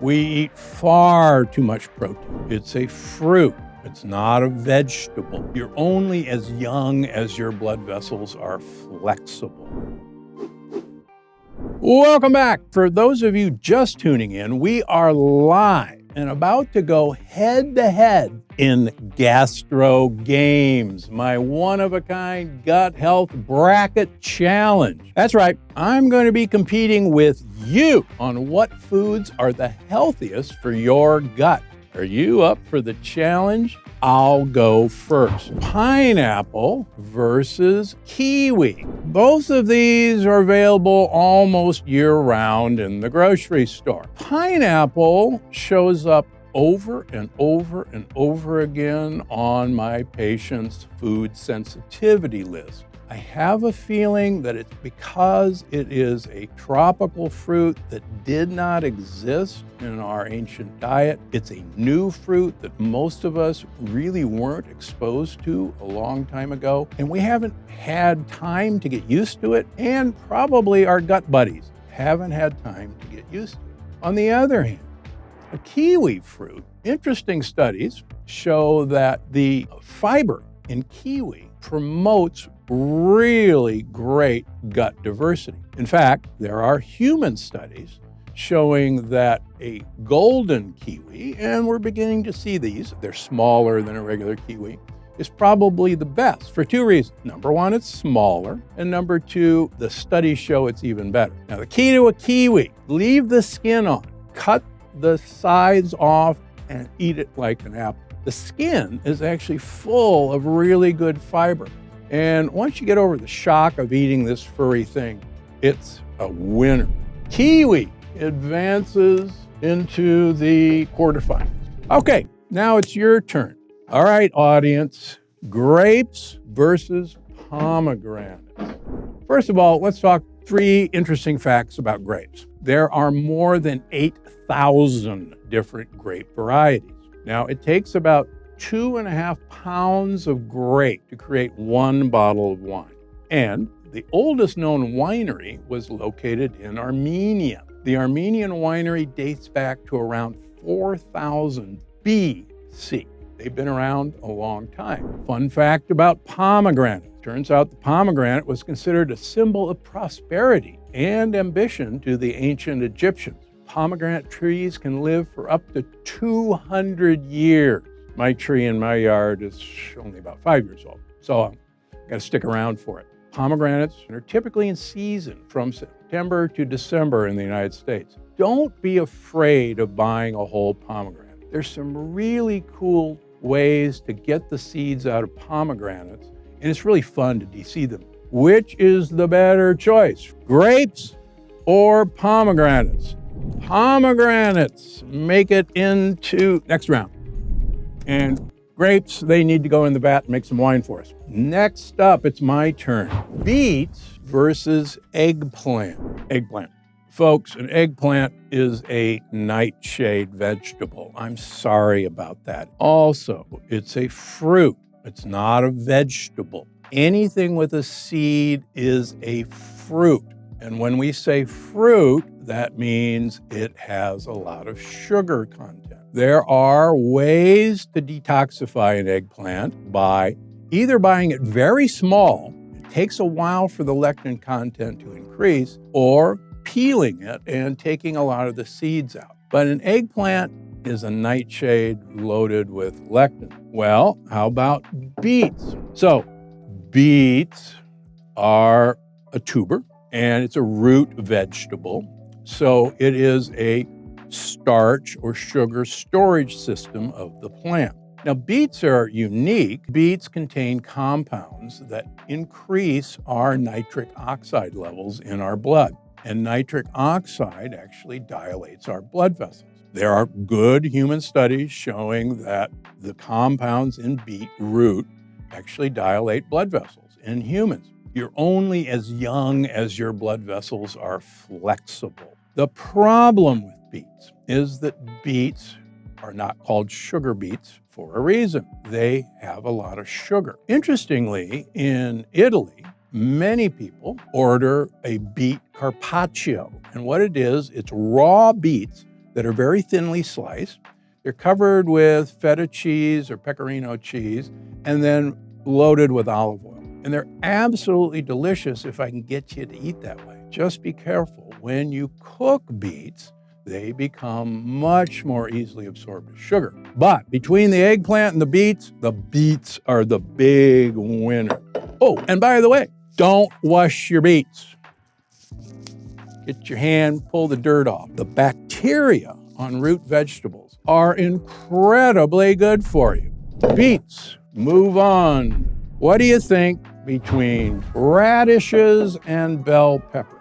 We eat far too much protein. It's a fruit. It's not a vegetable. You're only as young as your blood vessels are flexible. Welcome back. For those of you just tuning in, we are live and about to go head-to-head in Gastro Games, my one-of-a-kind gut health bracket challenge. That's right, I'm going to be competing with you on what foods are the healthiest for your gut. Are you up for the challenge? I'll go first. Pineapple versus kiwi. Both of these are available almost year-round in the grocery store. Pineapple shows up over and over and over again on my patient's food sensitivity list. I have a feeling that it's because it is a tropical fruit that did not exist in our ancient diet. It's a new fruit that most of us really weren't exposed to a long time ago, and we haven't had time to get used to it, and probably our gut buddies haven't had time to get used to it. On the other hand, a kiwi fruit, interesting studies show that the fiber in kiwi promotes really great gut diversity. In fact, there are human studies showing that a golden kiwi, and we're beginning to see these, they're smaller than a regular kiwi, is probably the best for two reasons. Number one, it's smaller, and number two, the studies show it's even better. Now, the key to a kiwi, leave the skin on, cut the sides off, and eat it like an apple. The skin is actually full of really good fiber. And once you get over the shock of eating this furry thing, it's a winner. Kiwi advances into the quarterfinals. Okay, now it's your turn. All right, audience, grapes versus pomegranates. First of all, let's talk three interesting facts about grapes. There are more than 8,000 different grape varieties. Now, it takes about 2.5 pounds of grape to create one bottle of wine. And the oldest known winery was located in Armenia. The Armenian winery dates back to around 4000 BC. They've been around a long time. Fun fact about pomegranate. Turns out the pomegranate was considered a symbol of prosperity and ambition to the ancient Egyptians. Pomegranate trees can live for up to 200 years. My tree in my yard is only about 5 years old, so I've got to stick around for it. Pomegranates are typically in season from September to December in the United States. Don't be afraid of buying a whole pomegranate. There's some really cool ways to get the seeds out of pomegranates, and it's really fun to de-seed them. Which is the better choice, grapes or pomegranates? Pomegranates make it into next round. And grapes, they need to go in the vat and make some wine for us. Next up, it's my turn. Beets versus eggplant. Eggplant. Folks, an eggplant is a nightshade vegetable. I'm sorry about that. Also, it's a fruit. It's not a vegetable. Anything with a seed is a fruit. And when we say fruit, that means it has a lot of sugar content. There are ways to detoxify an eggplant by either buying it very small, it takes a while for the lectin content to increase, or peeling it and taking a lot of the seeds out. But an eggplant is a nightshade loaded with lectin. Well, how about beets? So beets are a tuber and it's a root vegetable. So it is a starch or sugar storage system of the plant. Now, beets are unique. Beets contain compounds that increase our nitric oxide levels in our blood. And nitric oxide actually dilates our blood vessels. There are good human studies showing that the compounds in beet root actually dilate blood vessels in humans. You're only as young as your blood vessels are flexible. The problem with beets is that beets are not called sugar beets for a reason. They have a lot of sugar. Interestingly, in Italy, many people order a beet carpaccio. And what it is, it's raw beets that are very thinly sliced. They're covered with feta cheese or pecorino cheese and then loaded with olive oil. And they're absolutely delicious if I can get you to eat that way. Just be careful. When you cook beets, they become much more easily absorbed as sugar. But between the eggplant and the beets are the big winner. Oh, and by the way, don't wash your beets. Get your hand, pull the dirt off. The bacteria on root vegetables are incredibly good for you. Beets, move on. What do you think between radishes and bell peppers?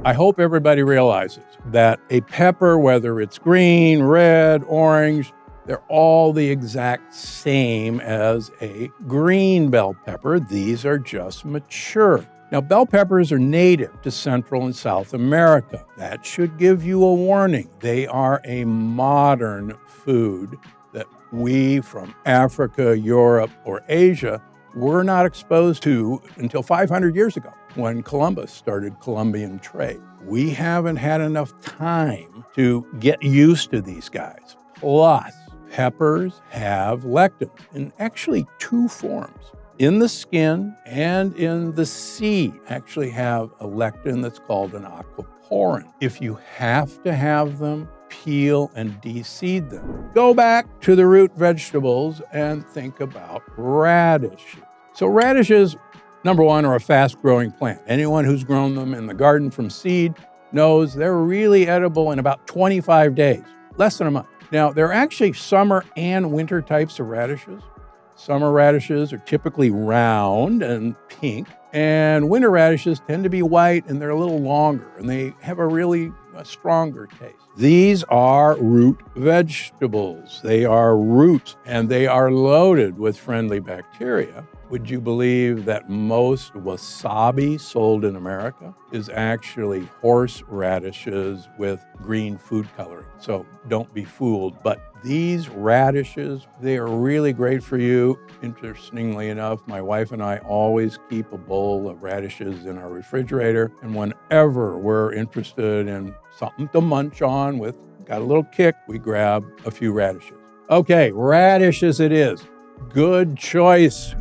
I hope everybody realizes that a pepper, whether it's green, red, orange, they're all the exact same as a green bell pepper. These are just mature. Now, bell peppers are native to Central and South America. That should give you a warning. They are a modern food that we from Africa, Europe, or Asia were not exposed to until 500 years ago when Columbus started Columbian trade. We haven't had enough time to get used to these guys. Plus, peppers have lectins in actually two forms. In the skin and in the seed actually have a lectin that's called an aquaporin. If you have to have them, peel and de-seed them. Go back to the root vegetables and think about radishes. So radishes, number one, are a fast-growing plant. Anyone who's grown them in the garden from seed knows they're really edible in about 25 days, less than a month. Now, there are actually summer and winter types of radishes. Summer radishes are typically round and pink, and winter radishes tend to be white and they're a little longer and they have a really stronger taste. These are root vegetables. They are roots and they are loaded with friendly bacteria. Would you believe that most wasabi sold in America is actually horseradishes with green food coloring? So don't be fooled. But these radishes, they are really great for you. Interestingly enough, my wife and I always keep a bowl of radishes in our refrigerator. And whenever we're interested in something to munch on with, got a little kick, we grab a few radishes. Okay, radishes it is. Good choice.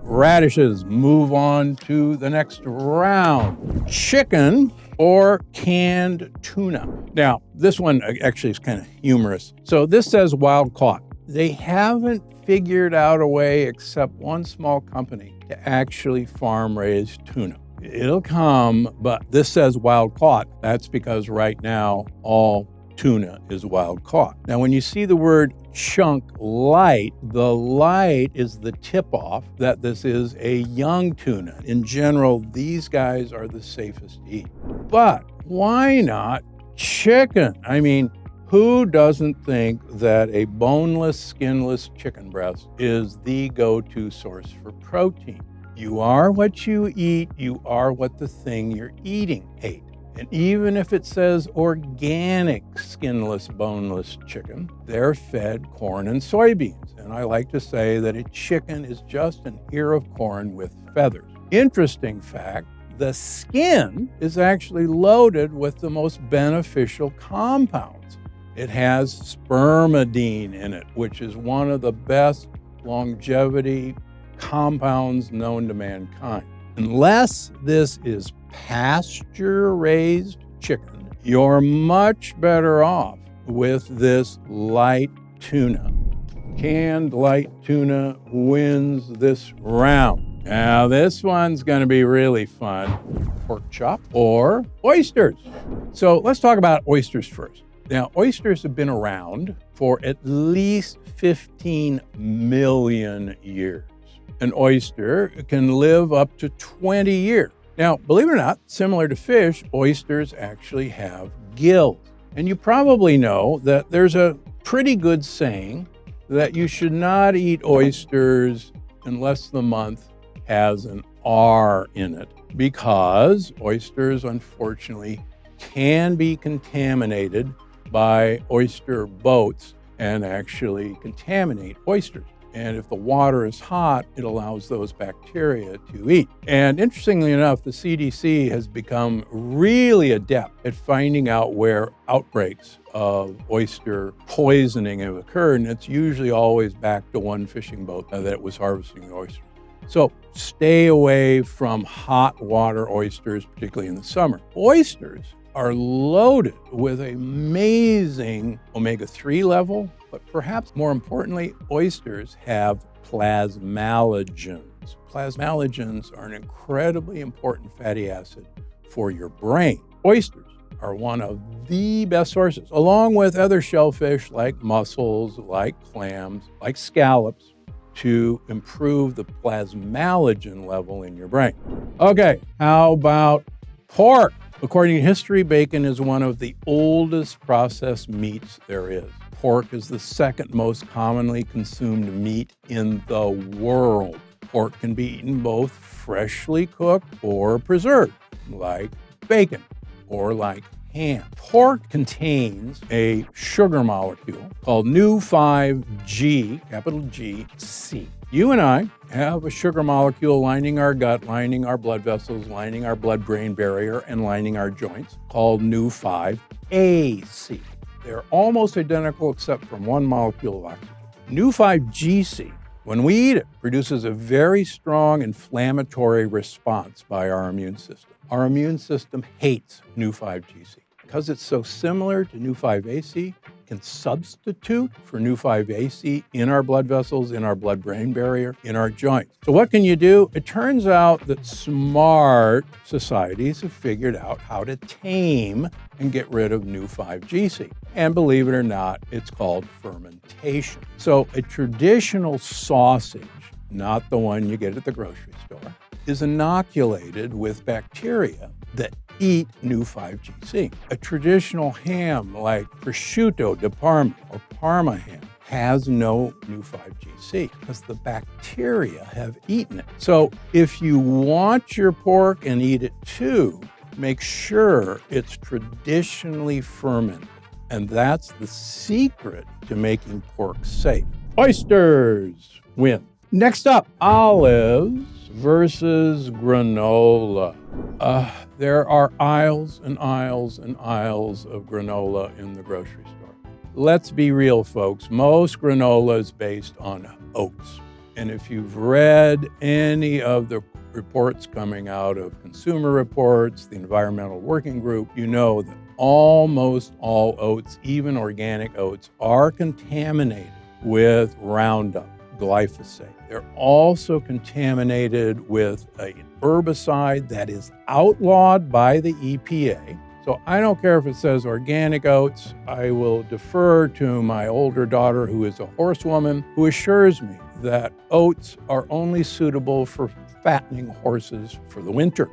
Radishes. Move on to the next round. Chicken or canned tuna. Now, this one actually is kind of humorous. So this says wild caught. They haven't figured out a way, except one small company, to actually farm raise tuna. It'll come, but this says wild caught. That's because right now all tuna is wild caught. Now, when you see the word chunk light, the light is the tip-off that this is a young tuna. In general, these guys are the safest to eat. But why not chicken? I mean, who doesn't think that a boneless, skinless chicken breast is the go-to source for protein? You are what you eat, you are what the thing you're eating ate. And even if it says organic, skinless, boneless chicken, they're fed corn and soybeans. And I like to say that a chicken is just an ear of corn with feathers. Interesting fact, the skin is actually loaded with the most beneficial compounds. It has spermidine in it, which is one of the best longevity compounds known to mankind. Unless this is pasture-raised chicken, you're much better off with this light tuna. Canned light tuna wins this round. Now this one's going to be really fun. Pork chop or oysters. So let's talk about oysters first. Now, oysters have been around for at least 15 million years. An oyster can live up to 20 years. Now, believe it or not, similar to fish, oysters actually have gills. And you probably know that there's a pretty good saying that you should not eat oysters unless the month has an R in it, because oysters, unfortunately, can be contaminated by oyster boats and actually contaminate oysters. And if the water is hot, it allows those bacteria to eat. And interestingly enough, the CDC has become really adept at finding out where outbreaks of oyster poisoning have occurred. And it's usually always back to one fishing boat that was harvesting the oysters. So stay away from hot water oysters, particularly in the summer. Oysters are loaded with amazing omega-3 level, but perhaps more importantly, oysters have plasmalogens. Plasmalogens are an incredibly important fatty acid for your brain. Oysters are one of the best sources, along with other shellfish like mussels, like clams, like scallops, to improve the plasmalogen level in your brain. Okay, how about pork? According to history, bacon is one of the oldest processed meats there is. Pork is the second most commonly consumed meat in the world. Pork can be eaten both freshly cooked or preserved, like bacon or like ham. Pork contains a sugar molecule called Nu-5G, capital G-C. You and I have a sugar molecule lining our gut, lining our blood vessels, lining our blood-brain barrier, and lining our joints called Nu-5AC. They're almost identical except from one molecule of oxygen. Nu-5GC, when we eat it, produces a very strong inflammatory response by our immune system. Our immune system hates Nu-5GC. Because it's so similar to Nu-5AC, can substitute for Nu-5AC in our blood vessels, in our blood-brain barrier, in our joints. So what can you do? It turns out that smart societies have figured out how to tame and get rid of Nu-5GC. And believe it or not, it's called fermentation. So a traditional sausage, not the one you get at the grocery store, is inoculated with bacteria that eat Nu-5GC. A traditional ham like prosciutto di Parma or Parma ham has no Nu-5GC because the bacteria have eaten it. So if you want your pork and eat it too, make sure it's traditionally fermented. And that's the secret to making pork safe. Oysters win. Next up, olives versus granola. There are aisles and aisles and aisles of granola in the grocery store. Let's be real, folks. Most granola is based on oats. And if you've read any of the reports coming out of Consumer Reports, the Environmental Working Group, you know that almost all oats, even organic oats, are contaminated with Roundup, glyphosate. They're also contaminated with an herbicide that is outlawed by the EPA. So I don't care if it says organic oats. I will defer to my older daughter, who is a horsewoman, who assures me that oats are only suitable for fattening horses for the winter.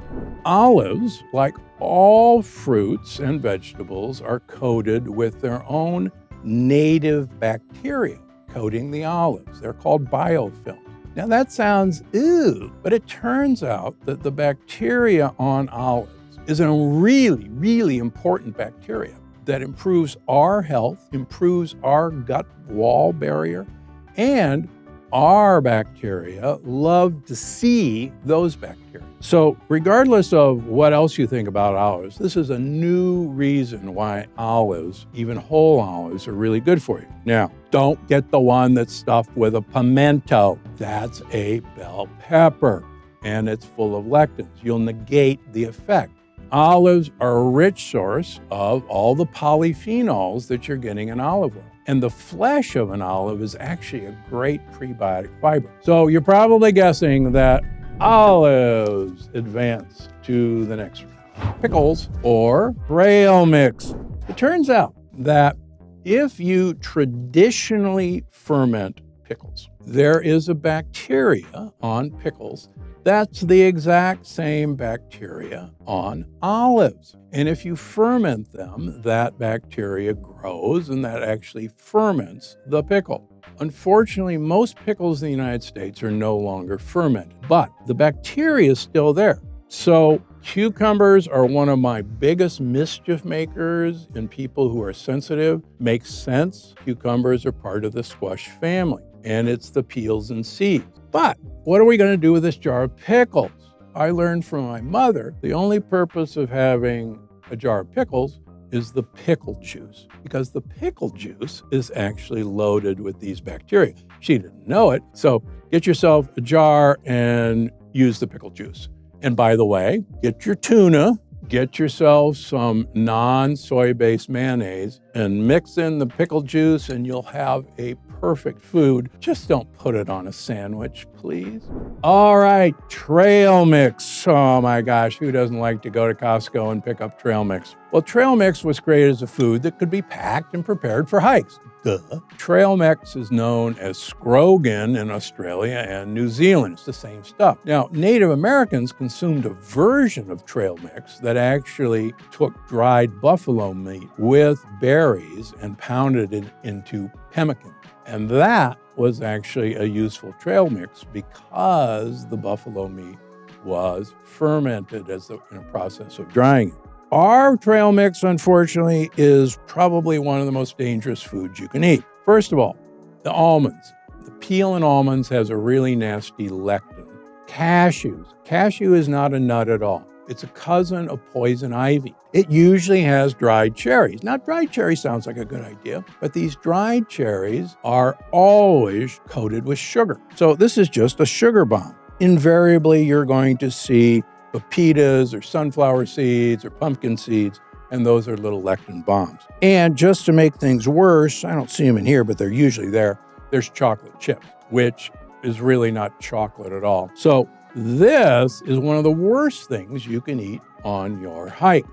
Olives, like all fruits and vegetables, are coated with their own native bacteria coating the olives. They're called biofilms. Now that sounds ew, but it turns out that the bacteria on olives is a really, really important bacteria that improves our health, improves our gut wall barrier, and our bacteria love to see those bacteria. So regardless of what else you think about olives, this is a new reason why olives, even whole olives, are really good for you. Now, don't get the one that's stuffed with a pimento. That's a bell pepper, and it's full of lectins. You'll negate the effect. Olives are a rich source of all the polyphenols that you're getting in olive oil. And the flesh of an olive is actually a great prebiotic fiber. So you're probably guessing that olives advance to the next round. Pickles or trail mix. It turns out that if you traditionally ferment pickles, there is a bacteria on pickles that's the exact same bacteria on olives. And if you ferment them, that bacteria grows and that actually ferments the pickle. Unfortunately, most pickles in the United States are no longer fermented, but the bacteria is still there. So cucumbers are one of my biggest mischief makers in people who are sensitive. Makes sense. Cucumbers are part of the squash family. and it's the peels and seeds. But what are we going to do with this jar of pickles? I learned from my mother, the only purpose of having a jar of pickles is the pickle juice, because the pickle juice is actually loaded with these bacteria. She didn't know it, so get yourself a jar and use the pickle juice. And by the way, get your tuna, get yourself some non-soy-based mayonnaise, and mix in the pickle juice, and you'll have a perfect food. Just don't put it on a sandwich, please. All right, trail mix. Oh my gosh, who doesn't like to go to Costco and pick up trail mix? Well, trail mix was created as a food that could be packed and prepared for hikes. Duh. Trail mix is known as scrogan in Australia and New Zealand. It's the same stuff. Now, Native Americans consumed a version of trail mix that actually took dried buffalo meat with berries and pounded it into pemmican. And that was actually a useful trail mix because the buffalo meat was fermented in a process of drying it. Our trail mix, unfortunately, is probably one of the most dangerous foods you can eat. First of all, the almonds. The peel in almonds has a really nasty lectin. Cashews. Cashew is not a nut at all. It's a cousin of poison ivy. It usually has dried cherries. Now, dried cherry sounds like a good idea, but these dried cherries are always coated with sugar. So this is just a sugar bomb. Invariably, you're going to see pepitas or sunflower seeds or pumpkin seeds, and those are little lectin bombs. And just to make things worse, I don't see them in here, but they're usually there, there's chocolate chips, which is really not chocolate at all. So this is one of the worst things you can eat on your hike.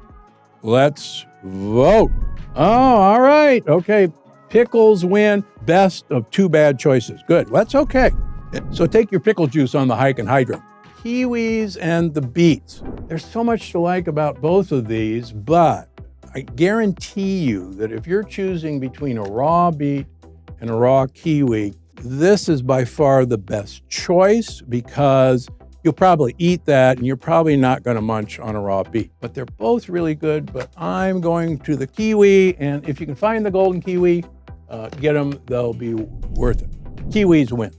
Let's vote. Oh, all right. Okay. Pickles win. Best of two bad choices. Good. That's okay. So take your pickle juice on the hike and hydrate. Kiwis and the beets. There's so much to like about both of these, but I guarantee you that if you're choosing between a raw beet and a raw kiwi, this is by far the best choice because you'll probably eat that and you're probably not going to munch on a raw beet. But they're both really good, but I'm going to the kiwi, and if you can find the golden kiwi, get them, they'll be worth it. Kiwis win.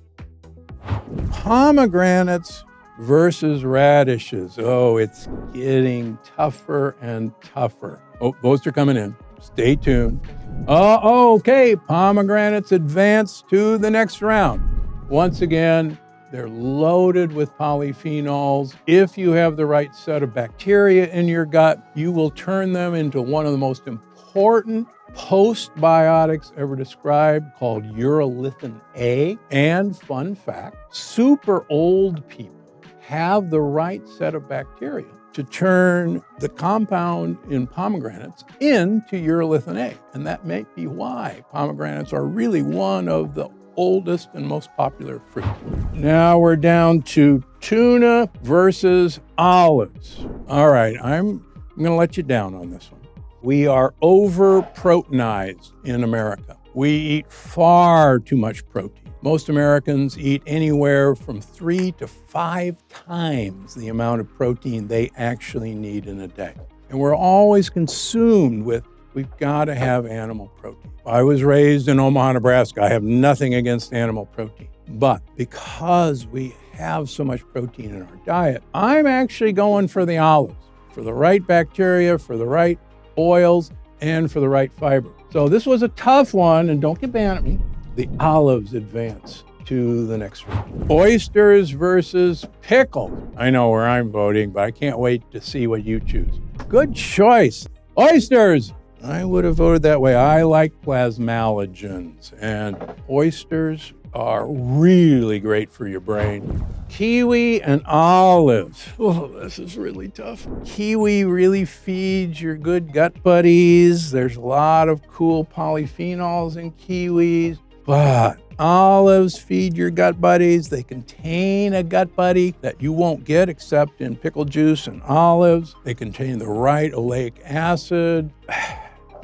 Pomegranates versus radishes. Oh, it's getting tougher and tougher. Oh, both are coming in. Stay tuned. Okay, pomegranates advance to the next round. Once again, they're loaded with polyphenols. If you have the right set of bacteria in your gut, you will turn them into one of the most important postbiotics ever described, called urolithin A. And fun fact, super old people have the right set of bacteria to turn the compound in pomegranates into urolithin A. And that may be why pomegranates are really one of the oldest and most popular fruits. Now we're down to tuna versus olives. All right, I'm going to let you down on this one. We are over-proteinized in America. We eat far too much protein. Most Americans eat anywhere from 3 to 5 times the amount of protein they actually need in a day. And we're always consumed with, we've got to have animal protein. I was raised in Omaha, Nebraska. I have nothing against animal protein. But because we have so much protein in our diet, I'm actually going for the olives, for the right bacteria, for the right oils, and for the right fiber. So this was a tough one, and don't get mad at me. The olives advance to the next round. Oysters versus pickles. I know where I'm voting, but I can't wait to see what you choose. Good choice. Oysters. I would have voted that way. I like plasmalogens, and oysters are really great for your brain. Kiwi and olives. Oh, this is really tough. Kiwi really feeds your good gut buddies. There's a lot of cool polyphenols in kiwis. But olives feed your gut buddies. They contain a gut buddy that you won't get except in pickle juice and olives. They contain the right oleic acid.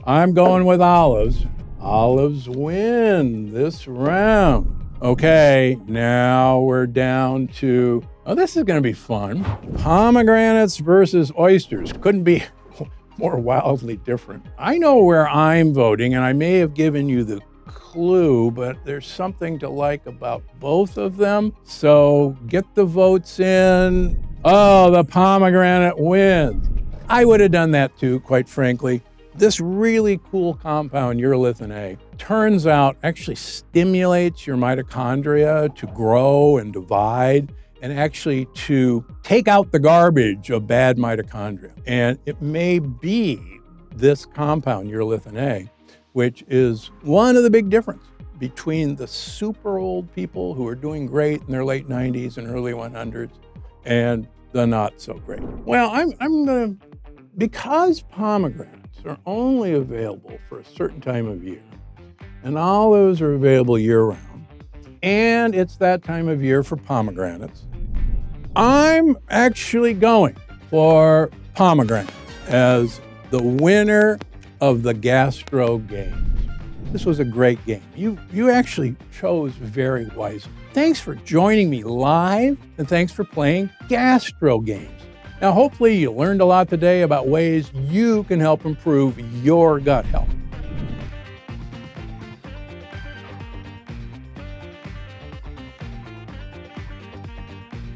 I'm going with olives. Olives win this round. Okay, now we're down to, this is going to be fun. Pomegranates versus oysters. Couldn't be more wildly different. I know where I'm voting, and I may have given you the clue, but there's something to like about both of them. So get the votes in. Oh, the pomegranate wins. I would have done that too, quite frankly. This really cool compound, urolithin A, turns out actually stimulates your mitochondria to grow and divide, and actually to take out the garbage of bad mitochondria. And it may be this compound, urolithin A, which is one of the big differences between the super old people who are doing great in their late 90s and early 100s and the not so great. Well, I'm gonna, because pomegranates are only available for a certain time of year, and all those are available year-round, and it's that time of year for pomegranates, I'm actually going for pomegranate as the winner of the Gastro Games. This was a great game. You actually chose very wisely. Thanks for joining me live, and thanks for playing Gastro Games. Now, hopefully you learned a lot today about ways you can help improve your gut health.